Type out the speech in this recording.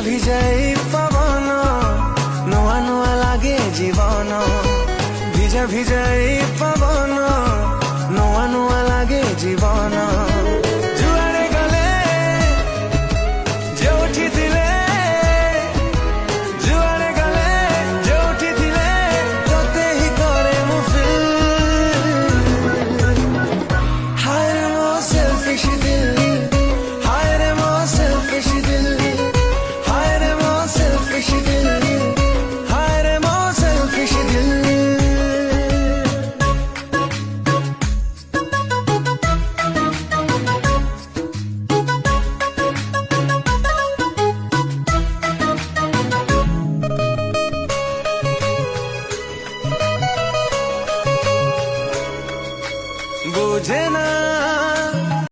ଭିଜା ଏଇ ପବନ ନୂଆ ନୂଆ ଲାଗେ ଜୀବନ ଭିଜା ଭିଜା ଏଇ ପବନ ନୂଆ ନୂଆ ଲାଗେ ଜୀବନ ଯୁଆଡେ ଗଲେ ଯୋଉଠି ଥିଲେ ଯୁଆଡେ ଗଲେ ଯୋଉଠି ଥିଲେ ତତେ ହିଁ କରେ ମୁଁ ଫିଲ୍ ହାୟ ମୋ ସେଲ୍ଫିଶ